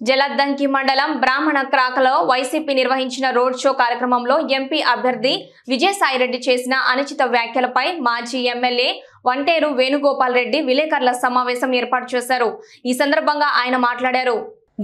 జలదంకి మండలం బ్రాహ్మణ క్రాకలో వైసీపీ నిర్వహించిన రోడ్ షో కార్యక్రమంలో ఎంపీ అభ్యర్థి విజయసాయిరెడ్డి చేసిన అనుచిత వ్యాఖ్యలపై మాజీ ఎమ్మెల్యే వంటేరు వేణుగోపాల్ రెడ్డి విలేకరుల సమావేశం ఏర్పాటు చేశారు. ఈ సందర్భంగా ఆయన మాట్లాడారు.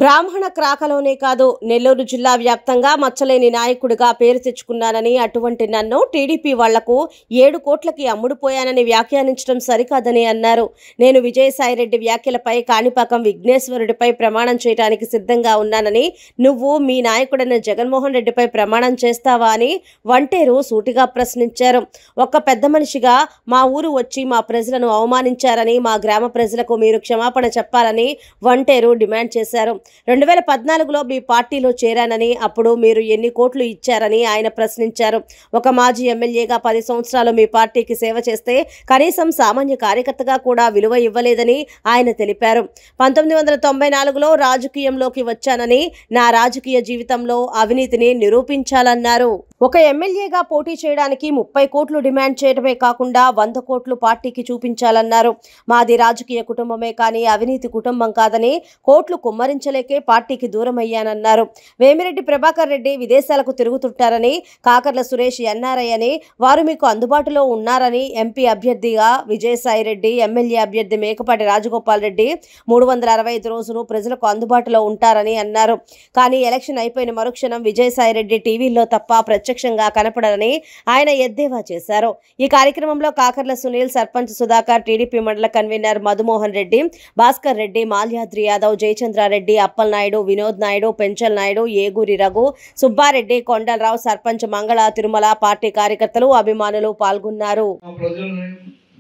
బ్రాహ్మణ క్రాకలోనే కాదు, నెల్లూరు జిల్లా వ్యాప్తంగా మచ్చలేని నాయకుడిగా పేరు తెచ్చుకున్నానని, అటువంటి నన్ను టీడీపీ వాళ్లకు 7 కోట్లకి అమ్ముడుపోయానని వ్యాఖ్యానించడం సరికాదని అన్నారు. నేను విజయసాయిరెడ్డి వ్యాఖ్యలపై కాణిపాకం విఘ్నేశ్వరుడిపై ప్రమాణం చేయడానికి సిద్ధంగా ఉన్నానని, నువ్వు మీ నాయకుడైన జగన్మోహన్ రెడ్డిపై ప్రమాణం చేస్తావా అని వంటేరు సూటిగా ప్రశ్నించారు. ఒక పెద్ద మనిషిగా మా ఊరు వచ్చి మా ప్రజలను అవమానించారని, మా గ్రామ ప్రజలకు మీరు క్షమాపణ చెప్పాలని వంటేరు డిమాండ్ చేశారు. 2014లో మీ పార్టీలో చేరానని, అప్పుడు మీరు ఎన్ని కోట్లు ఇచ్చారని ఆయన ప్రశ్నించారు. ఒక మాజీ ఎమ్మెల్యేగా 10 సంవత్సరాలు మీ పార్టీకి సేవ చేస్తే కనీసం సామాన్య కార్యకర్తగా కూడా విలువ ఇవ్వలేదని ఆయన తెలిపారు. 1994లో రాజకీయంలోకి వచ్చానని, నా రాజకీయ జీవితంలో అవినీతిని నిరూపించాలన్నారు. ఒక ఎమ్మెల్యేగా పోటీ చేయడానికి 30 కోట్లు డిమాండ్ చేయడమే కాకుండా 100 కోట్లు పార్టీకి చూపించాలన్నారు. మాది రాజకీయ కుటుంబమే కానీ అవినీతి కుటుంబం కాదని, కోట్లు కుమ్మరించలేకే పార్టీకి దూరం అయ్యానన్నారు. వేమిరెడ్డి ప్రభాకర్ రెడ్డి విదేశాలకు తిరుగుతుంటారని, కాకర్ల సురేష్ ఎన్ఆర్ఐ అని, వారు మీకు అందుబాటులో ఉన్నారని, ఎంపీ అభ్యర్థిగా విజయసాయిరెడ్డి, ఎమ్మెల్యే అభ్యర్థి మేకపాటి రాజగోపాల్ రెడ్డి 365 రోజులు ప్రజలకు అందుబాటులో ఉంటారని అన్నారు. కానీ ఎలక్షన్ అయిపోయిన మరుక్షణం విజయసాయిరెడ్డి టీవీల్లో తప్ప ప్రత్యక్షంగా కనపడరని ఆయన ఎద్దేవా చేశారు. ఈ కార్యక్రమంలో కాకర్ల సునీల్, సర్పంచ్ సుధాకర్, టీడీపీ మండల కన్వీనర్ మధుమోహన్ రెడ్డి, భాస్కర్ రెడ్డి, మాల్యాద్రి యాదవ్, జయచంద్రారెడ్డి, అప్పల్ నాయుడు, వినోద్ నాయుడు, పెంచల్ నాయుడు, ఏగూరి రఘు, సుబ్బారెడ్డి, కొండలరావు, సర్పంచ్ మంగళ, తిరుమల, పార్టీ కార్యకర్తలు, అభిమానులు పాల్గొన్నారు.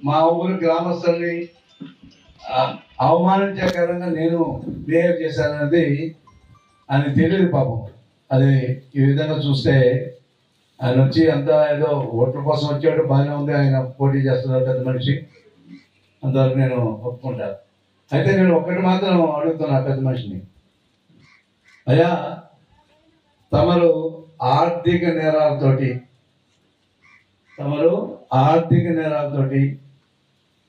మా ఊరు గ్రామస్తుల్ని అవమానించకరంగా నేను బిహేవ్ చేశానన్నది ఆయన తెలియదు పాపం. అది ఈ విధంగా చూస్తే ఆయన వచ్చి అంతా ఏదో ఓట్ల కోసం వచ్చాడు, బాగానే ఉంది, ఆయన పోటీ చేస్తున్నారు పెద్ద మనిషి, అంతవరకు నేను ఒప్పుకుంటాను. అయితే నేను ఒక్కటి మాత్రం అడుగుతున్నా పెద్ద మనిషిని, అయ్యా తమరు ఆర్థిక నేరాలతోటి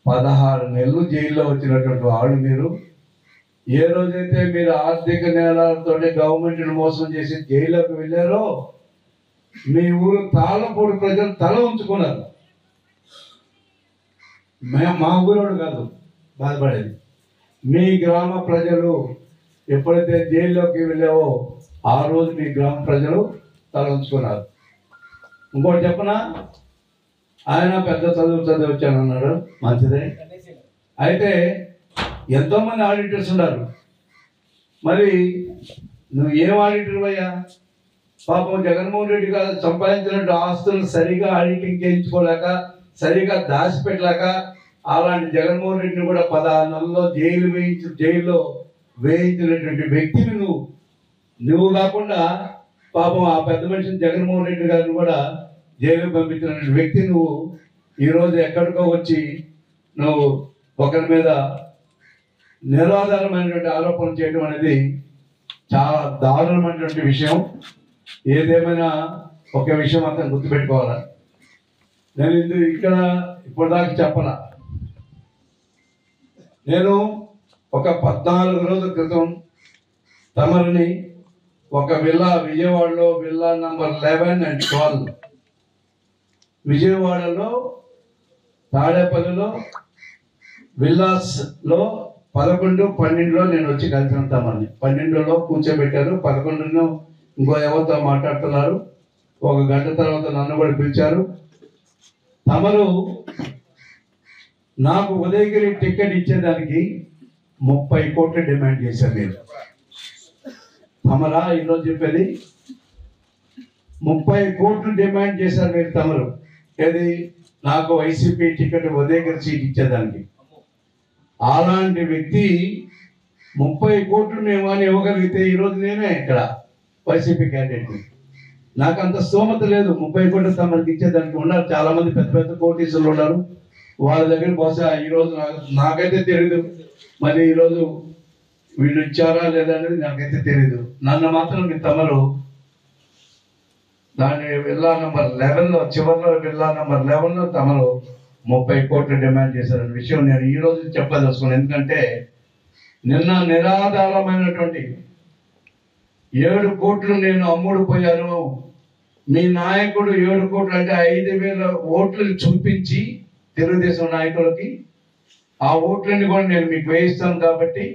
16 నెలలు జైల్లో వచ్చినటువంటి వాళ్ళు మీరు, ఏ రోజైతే మీరు ఆర్థిక నేరాలతో గవర్నమెంట్ని మోసం చేసి జైల్లోకి వెళ్ళారో మీ ఊరు తాళపూడి ప్రజలు తల ఉంచుకున్నారు. మా ఊరోడు కాదు బాధపడేది, మీ గ్రామ ప్రజలు ఎప్పుడైతే జైల్లోకి వెళ్ళావో ఆ రోజు మీ గ్రామ ప్రజలు తల ఉంచుకున్నారు. ఇంకోటి చెప్పనా, ఆయన పెద్ద చదువు వచ్చానన్నాడు, మంచిదే. అయితే ఎంతోమంది ఆడిటర్స్ ఉన్నారు, మరి నువ్వు ఏం ఆడిటర్ అయ్యా? పాపం జగన్మోహన్ రెడ్డి గారు సంపాదించినట్టు ఆస్తులను సరిగా ఆడిటింగ్ చేయించుకోలేక, సరిగా దాచిపెట్టలేక, అలాంటి జగన్మోహన్ రెడ్డిని కూడా 16 నెలల్లో జైల్లో వేయించినటువంటి వ్యక్తిని నువ్వు కాకుండా పాపం ఆ పెద్ద మనిషిని జగన్మోహన్ రెడ్డి గారిని కూడా జైలుకు పంపించినటువంటి వ్యక్తి నువ్వు ఈరోజు ఎక్కడికో వచ్చి నువ్వు ఒకరి మీద నిరాధారమైనటువంటి ఆరోపణలు చేయడం అనేది చాలా దారుణమైనటువంటి విషయం. ఏదేమైనా ఒక విషయం అంతా గుర్తుపెట్టుకోవాలా, నేను ఇక్కడ ఇప్పటిదాకా చెప్పాల, నేను ఒక 14 రోజుల క్రితం తమరిని ఒక విజయవాడలో విల్లా నంబర్ 11 and 12, విజయవాడలో తాడేపల్లిలో విల్లాస్లో 11, 12లో నేను వచ్చి కలిసిన తమని. 12లో కూర్చోబెట్టారు, 11 ఇంకో ఎవరితో మాట్లాడుతున్నారు. 1 గంట తర్వాత నన్ను కూడా పిలిచారు. తమరు నాకు ఉదయగిరి టికెట్ ఇచ్చేదానికి 30 కోట్లు డిమాండ్ చేశారు. మీరు తమరా ఈరోజు చెప్పేది? 30 కోట్లు డిమాండ్ చేశారు మీరు తమరు. ఏది? నాకు వైసీపీ టికెట్ ఉదయగిరి సీట్ ఇచ్చేదానికి. అలాంటి వ్యక్తి 30 కోట్లు మేము అని ఇవ్వగలిగితే ఈరోజు నేనే ఇక్కడ వైసీపీ క్యాండిడేట్ని. నాకు అంత స్తోమత లేదు 30 కోట్లు తమరికి ఇచ్చేదానికి. ఉన్నారు చాలామంది పెద్ద పెద్ద కోటీసులు ఉన్నారు, వాళ్ళ దగ్గర బహుశా ఈరోజు నాకైతే తెలియదు, మరి ఈరోజు వీళ్ళు ఇచ్చారా లేదా అనేది నాకైతే తెలియదు. నన్ను మాత్రం మీ తమరు దాని విల్లా నంబర్ 11లో చివరిలో విల్లా నంబర్ 11లో తమరు 30 కోట్లు డిమాండ్ చేశారనే విషయం నేను ఈరోజు చెప్పదలుచుకున్నాను. ఎందుకంటే నిన్న నిరాధారమైనటువంటి 7 కోట్లు నేను అమ్ముడుపోయాను. మీ నాయకుడు 7 కోట్లు అంటే 5,000 ఓట్లు చూపించి తెలుగుదేశం నాయకులకి ఆ ఓట్లని కూడా నేను మీకు వేయిస్తాను కాబట్టి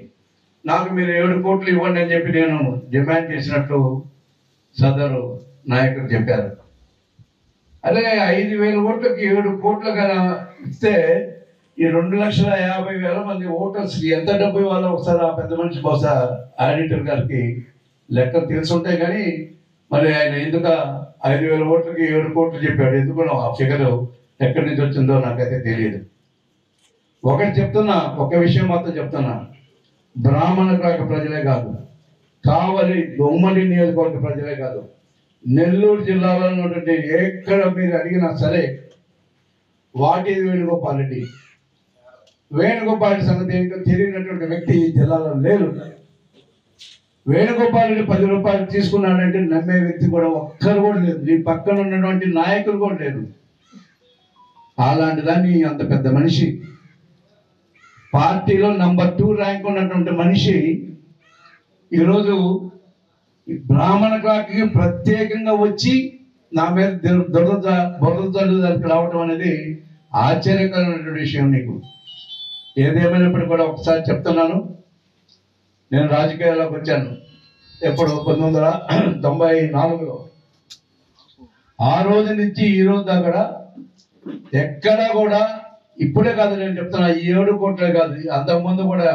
నాకు మీరు 7 కోట్లు ఇవ్వండి అని చెప్పి నేను డిమాండ్ చేసినట్లు సదరు నాయకులు చెప్పారు. అదే 5,000 ఓట్లకి 7 కోట్ల కన్నా ఇస్తే ఈ 2,50,000 మంది ఓటర్స్ ఎంత డబ్బు ఇవ్వాలో ఒకసారి ఆ పెద్ద మనిషి బహుశా ఆడిటర్ గారికి లెక్కలు తెలుసుంటాయి. కానీ మరి ఆయన ఎందుకు 5,000 ఓట్లకి 7 కోట్లు చెప్పాడు, ఎందుకు ఆ ఫిగర్ ఎక్కడి నుంచి వచ్చిందో నాకైతే తెలియదు. ఒకటి చెప్తున్నా, ఒక విషయం మాత్రం చెప్తున్నా, బ్రాహ్మణ క్రాక ప్రజలే కాదు, కావలి ఉమ్మడి నియోజకవర్గ ప్రజలే కాదు, నెల్లూరు జిల్లాలో ఉన్నటువంటి ఎక్కడ మీరు అడిగినా సరే వాటి వేణుగోపాల్ రెడ్డి సంగతి ఏంటో తెలియనటువంటి వ్యక్తి ఈ జిల్లాలో లేరు. వేణుగోపాల్ రెడ్డి 10 రూపాయలు తీసుకున్నాడంటే నమ్మే వ్యక్తి కూడా ఒక్కరు కూడా లేదు. నీ పక్కన ఉన్నటువంటి నాయకులు కూడా లేరు. అలాంటి దాన్ని అంత పెద్ద మనిషి, పార్టీలో నంబర్ 2 ర్యాంక్ ఉన్నటువంటి మనిషి ఈరోజు బ్రాహ్మణ క్లాక్కి ప్రత్యేకంగా వచ్చి నా మీద బురద దానికి రావటం అనేది ఆశ్చర్యకరమైనటువంటి విషయం. నీకు ఏదేమైనప్పుడు కూడా ఒకసారి చెప్తున్నాను, నేను రాజకీయాల్లోకి వచ్చాను ఎప్పుడు 1994లో. ఆ రోజు నుంచి ఈ రోజు దాకా ఎక్కడా కూడా, ఇప్పుడే కాదు నేను చెప్తున్నా, ఈ 7 కోట్లే కాదు, అంతకుముందు కూడా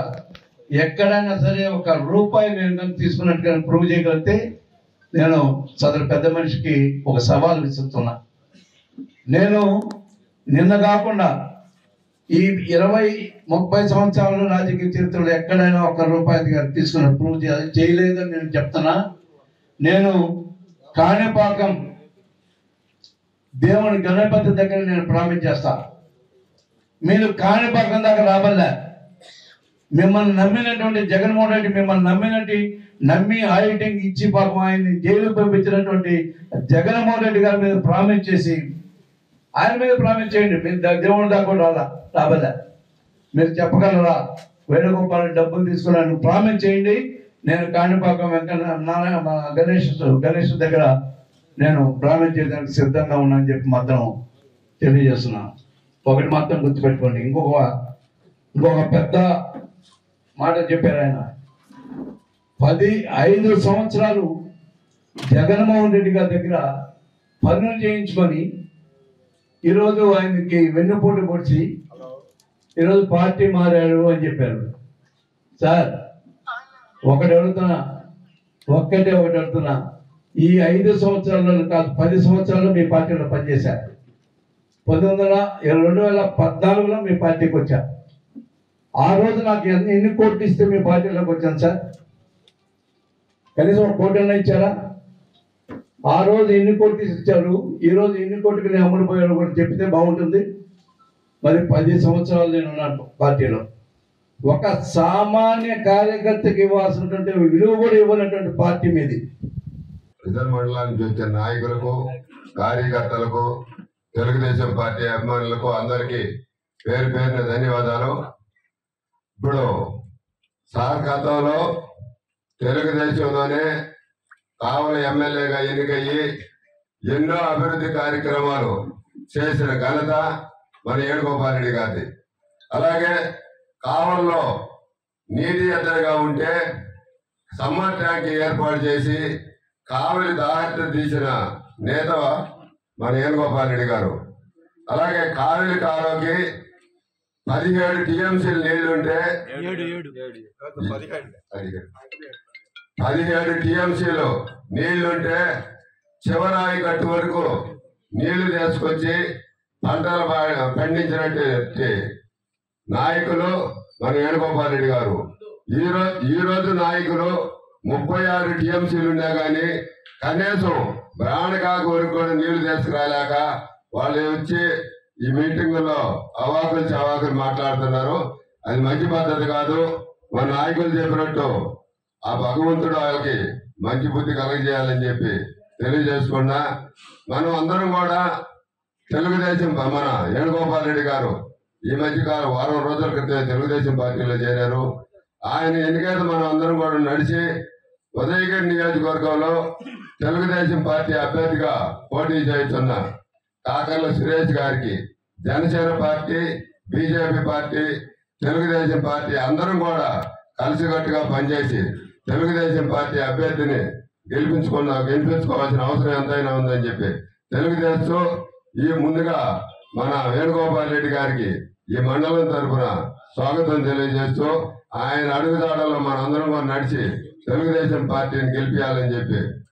ఎక్కడైనా సరే 1 రూపాయి నేను కనుక తీసుకున్నట్టుగా ప్రూవ్ చేయగలిగితే నేను సదరు పెద్ద మనిషికి ఒక సవాల్ విసురుతున్నా. నేను నిన్న కాకుండా ఈ 20-30 సంవత్సరాల రాజకీయ చరిత్రలో ఎక్కడైనా 1 రూపాయి గారు తీసుకున్న ప్రూవ్ చేయలేదని నేను చెప్తున్నా. నేను కాణిపాకం దేవుని గణపతి దగ్గర నేను ప్రామిస్ చేస్తా, మీరు కాణిపాకం దాకా రాబల్లా. మిమ్మల్ని నమ్మినటువంటి జగన్మోహన్ రెడ్డి మిమ్మల్ని నమ్మి ఆడిటింగ్ ఇచ్చి పాపం ఆయన్ని జైలు పంపించినటువంటి జగన్మోహన్ రెడ్డి గారి మీద ప్రామిస్ చేసి ఆయన మీద ప్రామిస్ చేయండి, మీరు దేవుని దాకా రాబల్లా. మీరు చెప్పగలరా వేణుగోపాల్ డబ్బులు తీసుకున్నాను ప్రామిస్ చేయండి, నేను కాణిపాకం గణేష్ దగ్గర నేను ప్రామిస్ చేయడానికి సిద్ధంగా ఉన్నానని చెప్పి మాత్రం తెలియజేస్తున్నాను. ఒకటి మాత్రం గుర్తుపెట్టుకోండి, ఇంకొక పెద్ద మాట చెప్పారు ఆయన. 5 సంవత్సరాలు జగన్మోహన్ రెడ్డి గారి దగ్గర పనులు చేయించుకొని ఈరోజు ఆయనకి వెన్నుపోటు పొడిచి ఈరోజు పార్టీ మారాడు అని చెప్పారు. సార్ ఒకటి అడుగుతున్నా, ఈ 5 సంవత్సరాల్లో కాదు 10 సంవత్సరాలు మీ పార్టీలో పనిచేశారు. 2014లో మీ పార్టీకి వచ్చా. ఆ రోజు నాకు ఎన్ని కోట్లు ఇస్తే మీ పార్టీలోకి వచ్చాను సార్? కనీసం 1 కోటి ఇచ్చారా? ఆ రోజు ఎన్ని కోట్లు ఇచ్చారు, ఈ రోజు ఎన్ని కోట్లకి నేను అమ్ముడుపోయాను కూడా చెప్తే బాగుంటుంది. మరి 10 సంవత్సరాలు నేను ఉన్నాను పార్టీలో. ఒక సామాన్య కార్యకర్తకి ఇవ్వాల్సినటువంటి విలువ కూడా ఇవ్వనటువంటి పార్టీ మీది. రిజర్వ్ మండలానికి వచ్చే నాయకులకు, కార్యకర్తలకు, తెలుగుదేశం పార్టీ అభిమానులకు అందరికీ పేరు పేరున ధన్యవాదాలు. ఇప్పుడు సార్ గతంలో తెలుగుదేశంలోనే కావలి ఎమ్మెల్యేగా ఎన్నికయ్యి ఎన్నో అభివృద్ధి కార్యక్రమాలు చేసిన ఘనత మన వేణుగోపాల్ రెడ్డి గారిది. అలాగే కావల్లో నీటి ఎద్దడిగా ఉంటే సమ్మర్ ట్యాంక్ ఏర్పాటు చేసి కావలి దాహర్త తీసిన నేత మన వేణుగోపాల్ రెడ్డి గారు. అలాగే కావలి కాలువకి 17 టీఎంసీలు నీళ్లుంటే 17 టీఎంసీలు నీళ్లుంటే చివరాయి కట్టు వరకు నీళ్లు తీసుకొచ్చి పంటలు పండించినట్టు నాయకులు మన వేణుగోపాల్ రెడ్డి గారు. ఈ రోజు నాయకులు 36 టీఎంసీలు ఉన్నా కానీ కనీసం బ్రాహ్మణకాకు వరకు కూడా నీళ్లు తీసుకురాలేక వాళ్ళు వచ్చి ఈ మీటింగుల్లో అవాకులు మాట్లాడుతున్నారు. అది మంచి పద్ధతి కాదు. మన నాయకులు చెప్పినట్టు ఆ భగవంతుడు వాళ్ళకి మంచి బుద్ధి కలగజేయాలని చెప్పి తెలియజేసుకున్నా. మనం అందరం కూడా తెలుగుదేశం మన వేణుగోపాల్ రెడ్డి గారు ఈ మధ్యకాలం 10 రోజుల క్రితం తెలుగుదేశం పార్టీలో చేరారు. ఆయన ఎన్నికైతే మనం అందరం కూడా నడిచి ఉదయగిరి నియోజకవర్గంలో తెలుగుదేశం పార్టీ అభ్యర్థిగా పోటీ చేస్తున్న కాకర్ల సురేష్ గారికి Janasena party, BJP party, Telugu Desam party అందరం కూడా కలిసికట్టుగా పనిచేసి తెలుగుదేశం పార్టీ అభ్యర్థిని గెలిపించుకోవాల్సిన అవసరం ఎంతైనా ఉందని చెప్పి తెలుగుదేశం ముందుగా మన వేణుగోపాల్ రెడ్డి గారికి ఈ మండలం తరఫున స్వాగతం తెలియజేస్తూ ఆయన అడుగుదాడల్లో మనందరం కూడా నడిచి తెలుగుదేశం పార్టీని గెలిపించాలని చెప్పి